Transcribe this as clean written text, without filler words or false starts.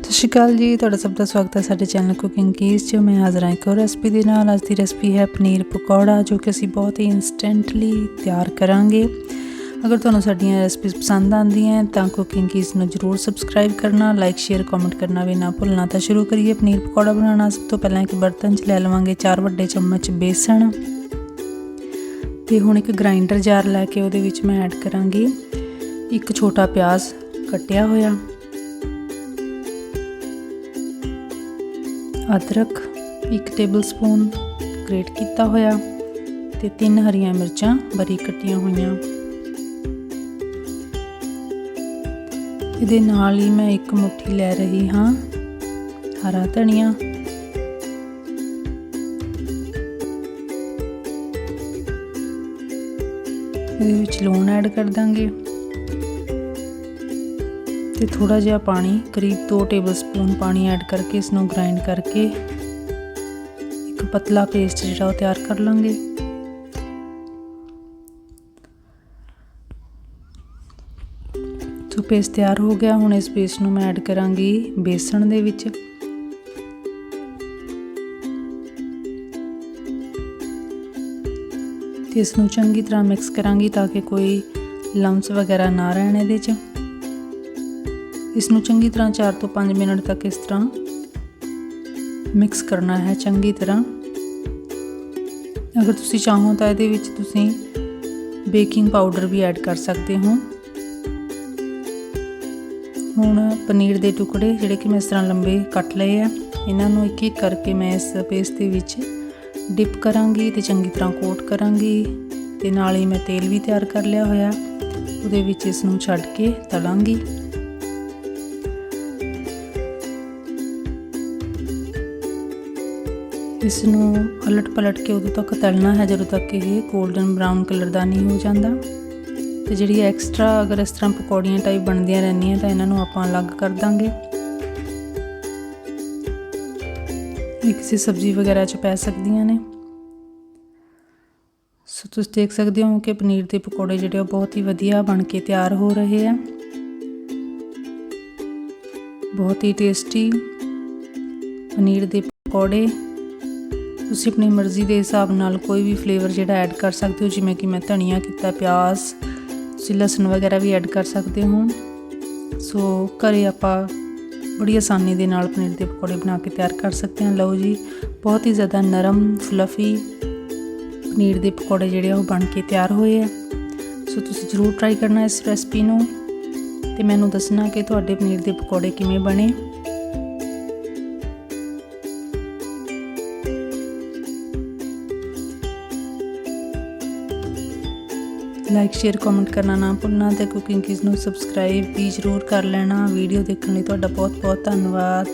ਸਤਿ ਸ਼੍ਰੀ ਅਕਾਲ ਜੀ, ਤੁਹਾਡਾ ਸਭ ਦਾ ਸਵਾਗਤ ਹੈ ਸਾਡੇ ਚੈਨਲ ਕੁਕਿੰਗ ਕੀਜ਼ 'ਚ। ਮੈਂ ਹਾਜ਼ਰ ਹਾਂ ਇੱਕ ਹੋਰ ਰੈਸਪੀ ਦੇ ਨਾਲ। ਅੱਜ ਦੀ ਰੈਸਪੀ ਹੈ ਪਨੀਰ ਪਕੌੜਾ, ਜੋ ਕਿ ਅਸੀਂ ਬਹੁਤ ਹੀ ਇੰਸਟੈਂਟਲੀ ਤਿਆਰ ਕਰਾਂਗੇ। ਅਗਰ ਤੁਹਾਨੂੰ ਸਾਡੀਆਂ ਰੈਸਪੀਜ਼ ਪਸੰਦ ਆਉਂਦੀਆਂ ਤਾਂ ਕੁਕਿੰਗ ਕੀਜ਼ ਨੂੰ ਜ਼ਰੂਰ ਸਬਸਕ੍ਰਾਈਬ ਕਰਨਾ, ਲਾਈਕ ਸ਼ੇਅਰ ਕਮੈਂਟ ਕਰਨਾ ਵੀ ਨਾ ਭੁੱਲਣਾ। ਤਾਂ ਸ਼ੁਰੂ ਕਰੀਏ ਪਨੀਰ ਪਕੌੜਾ ਬਣਾਉਣਾ। ਸਭ ਤੋਂ ਪਹਿਲਾਂ ਇੱਕ ਬਰਤਨ 'ਚ ਲੈ ਲਵਾਂਗੇ 4 ਵੱਡੇ ਚਮਚ ਬੇਸਣ, ਤੇ ਹੁਣ ਇੱਕ ਗ੍ਰਾਈਂਡਰ ਜਾਰ ਲੈ ਕੇ ਉਹਦੇ ਵਿੱਚ ਮੈਂ ਐਡ ਕਰਾਂਗੀ ਇੱਕ ਛੋਟਾ ਪਿਆਜ਼ ਕੱਟਿਆ ਹੋਇਆ, अदरक 1 ਟੇਬਲ ਸਪੂਨ ਗ੍ਰੇਟ ਕੀਤਾ ਹੋਇਆ, ਤੇ 3 ਹਰੀਆਂ ਮਿਰਚਾਂ ਬਰੀਕ ਕੱਟੀਆਂ ਹੋਈਆਂ। ਇਹਦੇ ਨਾਲ ਹੀ ਮੈਂ ਇੱਕ ਮੁੱਠੀ ਲੈ ਰਹੀ ਹਾਂ ਹਰਾ ਧਨੀਆ, ਇਹਦੇ ਵਿੱਚ ਲੂਣ ਐਡ ਕਰ ਦਾਂਗੇ ਤੇ ਥੋੜਾ ਜਿਹਾ ਪਾਣੀ, ਕਰੀਬ 2 ਟੇਬਲ ਸਪੂਨ ਪਾਣੀ ਐਡ ਕਰਕੇ ਇਸ ਨੂੰ ਗ੍ਰਾਈਂਡ ਕਰਕੇ ਇੱਕ ਪਤਲਾ ਪੇਸਟ ਜਿਹੜਾ ਉਹ ਤਿਆਰ ਕਰ ਲਾਂਗੇ। ਸੋ ਪੇਸਟ ਤਿਆਰ ਹੋ ਗਿਆ। ਹੁਣ ਇਸ ਪੇਸਟ ਨੂੰ ਮੈਂ ਐਡ ਕਰਾਂਗੀ ਬੇਸਣ ਦੇ ਵਿੱਚ। ਤੇ ਇਸ ਨੂੰ ਚੰਗੀ ਤਰ੍ਹਾਂ ਮਿਕਸ ਕਰਾਂਗੀ ਤਾਂ ਕਿ ਕੋਈ ਲੰਪਸ ਵਗੈਰਾ ਨਾ ਰਹਿਣ ਇਹਦੇ 'ਚ। ਇਸ ਨੂੰ ਚੰਗੀ ਤਰ੍ਹਾਂ 4 ਤੋਂ 5 ਮਿੰਟ ਤੱਕ ਇਸ ਤਰ੍ਹਾਂ ਮਿਕਸ ਕਰਨਾ ਹੈ ਚੰਗੀ ਤਰ੍ਹਾਂ। ਅਗਰ ਤੁਸੀਂ ਚਾਹੋ ਤਾਂ ਇਹਦੇ ਵਿੱਚ ਤੁਸੀਂ ਬੇਕਿੰਗ ਪਾਊਡਰ ਵੀ ਐਡ ਕਰ ਸਕਦੇ ਹੋ। ਹੁਣ ਪਨੀਰ ਦੇ ਟੁਕੜੇ ਜਿਹੜੇ ਕਿ ਮੈਂ ਇਸ ਤਰ੍ਹਾਂ ਲੰਬੇ ਕੱਟ ਲਏ ਆ, ਇਹਨਾਂ ਨੂੰ ਇੱਕ ਇੱਕ ਕਰਕੇ ਮੈਂ ਇਸ ਪੇਸਟ ਦੇ ਵਿੱਚ ਡਿਪ ਕਰਾਂਗੀ ਤੇ ਚੰਗੀ ਤਰ੍ਹਾਂ ਕੋਟ ਕਰਾਂਗੀ। ਤੇ ਨਾਲ ਹੀ ਮੈਂ ਤੇਲ ਵੀ ਤਿਆਰ ਕਰ ਲਿਆ ਹੋਇਆ, ਉਹਦੇ ਵਿੱਚ ਇਸ ਨੂੰ ਛੱਡ ਕੇ ਤਲਾਂਗੀ। ਇਸ ਨੂੰ ਉਲਟ ਪਲਟ ਕੇ ਉਦੋਂ ਤੱਕ ਤਲਣਾ ਹੈ ਜਦੋਂ ਤੱਕ ਇਹ ਗੋਲਡਨ ਬਰਾਊਨ ਕਲਰ ਦਾ ਨਹੀਂ ਹੋ ਜਾਂਦਾ। ਤੇ ਜਿਹੜੀ ਐਕਸਟਰਾ ਅਗਰ ਇਸ ਤਰ੍ਹਾਂ ਪਕੌੜੀਆਂ ਟਾਈਪ ਬਣਦੀਆਂ ਰਹਿੰਦੀਆਂ ਤਾਂ ਇਹਨਾਂ ਨੂੰ ਆਪਾਂ ਅਲੱਗ ਕਰ ਦਾਂਗੇ। ਇਹ ਕਿਸੇ ਸਬਜ਼ੀ ਵਗੈਰਾ 'ਚ ਪੈ ਸਕਦੀਆਂ ਨੇ। ਸੋ ਤੁਸੀਂ ਦੇਖ ਸਕਦੇ ਹੋ ਕਿ ਪਨੀਰ ਦੇ ਪਕੌੜੇ ਜਿਹੜੇ ਉਹ ਬਹੁਤ ਹੀ ਵਧੀਆ ਬਣ ਕੇ ਤਿਆਰ ਹੋ ਰਹੇ ਆ। ਬਹੁਤ ਹੀ ਟੇਸਟੀ ਪਨੀਰ ਦੇ ਪਕੌੜੇ। ਤੁਸੀਂ ਆਪਣੀ ਮਰਜ਼ੀ ਦੇ ਹਿਸਾਬ ਨਾਲ ਕੋਈ ਵੀ ਫਲੇਵਰ ਜਿਹੜਾ ਐਡ ਕਰ ਸਕਦੇ ਹੋ, ਜਿਵੇਂ ਕਿ ਮੈਂ ਧਨੀਆ ਕੀਤਾ, ਪਿਆਜ਼, ਤੁਸੀਂ ਲਸਣ ਵਗੈਰਾ ਵੀ ਐਡ ਕਰ ਸਕਦੇ ਹੋ। ਸੋ ਘਰੇ ਆਪਾਂ ਬੜੀ ਆਸਾਨੀ ਦੇ ਨਾਲ ਪਨੀਰ ਦੇ ਪਕੌੜੇ ਬਣਾ ਕੇ ਤਿਆਰ ਕਰ ਸਕਦੇ ਹਾਂ। ਲਓ ਜੀ, ਬਹੁਤ ਹੀ ਜ਼ਿਆਦਾ ਨਰਮ ਫਲਫੀ ਪਨੀਰ ਦੇ ਪਕੌੜੇ ਜਿਹੜੇ ਉਹ ਬਣ ਕੇ ਤਿਆਰ ਹੋਏ ਆ। ਸੋ ਤੁਸੀਂ ਜ਼ਰੂਰ ਟਰਾਈ ਕਰਨਾ ਇਸ ਰੈਸਪੀ ਨੂੰ ਤੇ ਮੈਨੂੰ ਦੱਸਣਾ ਕਿ ਤੁਹਾਡੇ ਪਨੀਰ ਦੇ ਪਕੌੜੇ ਕਿਵੇਂ ਬਣੇ। ਲਾਈਕ ਸ਼ੇਅਰ ਕਮੈਂਟ ਕਰਨਾ ਨਾ ਭੁੱਲਣਾ ਤੇ ਕੁਕਿੰਗ ਕੀਜ਼ ਨੂੰ ਸਬਸਕ੍ਰਾਈਬ ਵੀ ਜ਼ਰੂਰ ਕਰ ਲੈਣਾ। ਵੀਡੀਓ ਦੇਖਣ ਲਈ ਤੁਹਾਡਾ ਬਹੁਤ ਬਹੁਤ ਧੰਨਵਾਦ।